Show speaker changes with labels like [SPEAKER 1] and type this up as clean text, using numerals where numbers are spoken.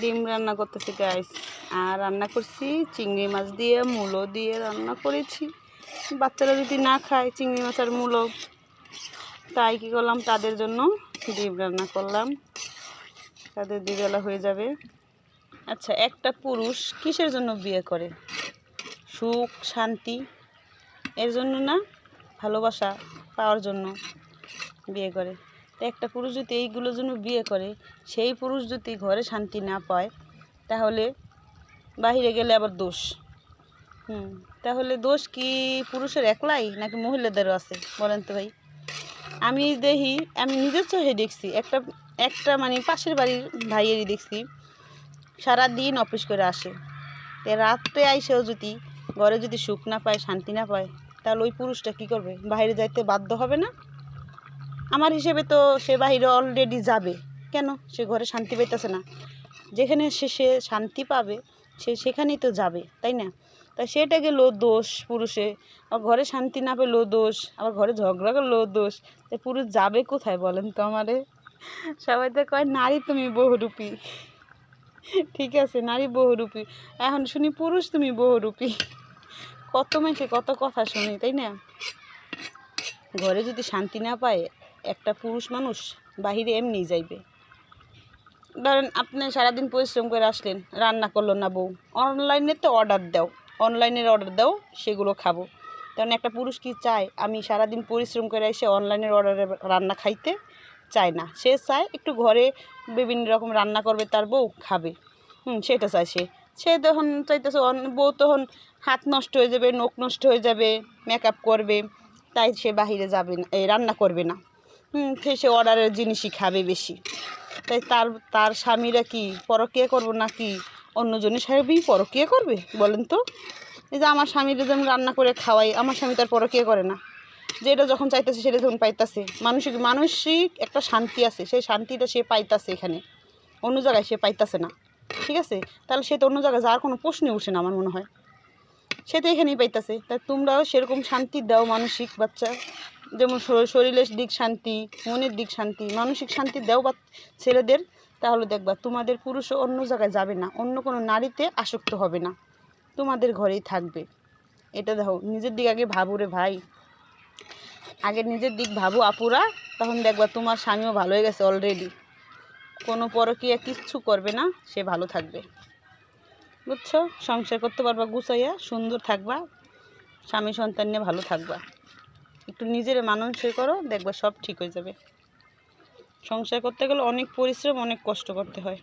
[SPEAKER 1] ডিম রান্না করতেছি গাইস। আর রান্না করছি চিংড়ি মাছ দিয়ে, মূলো দিয়ে রান্না করেছি। বাচ্চারা যদি না খায় চিংড়ি মাছ আর মূলো, তাই কি করলাম, তাদের জন্য ডিম রান্না করলাম। তাদের দুবেলা হয়ে যাবে। আচ্ছা, একটা পুরুষ কিসের জন্য বিয়ে করে? সুখ, শান্তি এর জন্য না, ভালোবাসা পাওয়ার জন্য বিয়ে করে। তো একটা পুরুষ যদি এইগুলোর জন্য বিয়ে করে, সেই পুরুষ যদি ঘরে শান্তি না পায়, তাহলে বাহিরে গেলে আবার দোষ। তাহলে দোষ কি পুরুষের একলাই নাকি মহিলাদেরও আছে বলেন তো ভাই? আমি দেখি, আমি নিজের চোখে দেখছি, একটা মানে পাশের বাড়ির ভাইয়েরই দেখছি, সারাদিন অফিস করে আসে, তো রাত্রে আইসেও যদি ঘরে যদি সুখ না পায়, শান্তি না পায়, তাহলে ওই পুরুষটা কি করবে? বাইরে যাইতে বাধ্য হবে না? আমার হিসেবে তো সে বাইরে অলরেডি যাবে। কেন? সে ঘরে শান্তি পাইতেছে না। যেখানে সে শান্তি পাবে, সেখানেই তো যাবে, তাই না? তাই সেটা গেল দোষ পুরুষে। আর ঘরে শান্তি না পেলেও দোষ, আবার ঘরে ঝগড়া করলেও দোষ। তাই পুরুষ যাবে কোথায় বলেন তো আমারে? সবাই তো কয় নারী তুমি বহুরূপী। ঠিক আছে, নারী বহুরূপী। এখন শুনি পুরুষ তুমি বহুরূপী। কত মেয়েকে কত কথা শুনি, তাই না? ঘরে যদি শান্তি না পায় একটা পুরুষ মানুষ, বাহিরে এমনি যাইবে। ধরেন আপনি সারাদিন পরিশ্রম করে আসলেন, রান্না করলো না বউ, অনলাইনে তো অর্ডার দাও, অনলাইনের অর্ডার দাও, সেগুলো খাবো। কারণ একটা পুরুষ কি চায় আমি সারাদিন পরিশ্রম করে এসে অনলাইনের অর্ডারে রান্না খাইতে? চায় না। সে চায় একটু ঘরে বিভিন্ন রকম রান্না করবে, তার বউ খাবে। সেটা চায় সে তখন চাইতেছে, বউ তখন হাত নষ্ট হয়ে যাবে, নখ নষ্ট হয়ে যাবে, মেকআপ করবে, তাই সে বাহিরে যাবে না, রান্না করবে না। সে অর্ডারের জিনিসই খাবে বেশি। তাই তার স্বামীরা কি পরকীয়া করবো নাকি অন্যজনের সাহেবই পরকীয়া করবে বলেন তো? এই যে আমার স্বামীরা যেমন রান্না করে খাওয়াই, আমার স্বামী তার পরকীয়া করে না। যেটা যখন চাইতেছে সেটা যখন পাইতেছে, মানসিক একটা শান্তি আছে, সেই শান্তিটা সে পাইতেছে এখানে, অন্য জায়গায় সে পাইতেছে না। ঠিক আছে, তাহলে সে তো অন্য জায়গায় যাওয়ার কোনো প্রশ্নই উঠে না আমার মনে হয়। সে তো এখানেই পাইতেছে। তাই তোমরাও সেরকম শান্তি দাও মানসিক, বাচ্চা যেমন শরীরের দিক শান্তি, মনের দিক শান্তি, মানসিক শান্তি দাও বা ছেলেদের। তাহলে দেখবা তোমাদের পুরুষও অন্য জায়গায় যাবে না, অন্য কোনো নারীতে আসক্ত হবে না, তোমাদের ঘরেই থাকবে। এটা দেখো, নিজের দিক আগে ভাবো রে ভাই, আগে নিজের দিক ভাবো আপুরা, তখন দেখবা তোমার স্বামীও ভালো হয়ে গেছে অলরেডি, কোনো পরকীয়া কিচ্ছু করবে না, সে ভালো থাকবে। বুঝছো? সংসার করতে পারবা গুছাইয়া, সুন্দর থাকবা, স্বামী সন্তান নিয়ে ভালো থাকবা। একটু নিজের মানানসই করো, দেখবা সব ঠিক হয়ে যাবে। সংসার করতে গেলে অনেক পরিশ্রম, অনেক কষ্ট করতে হয়।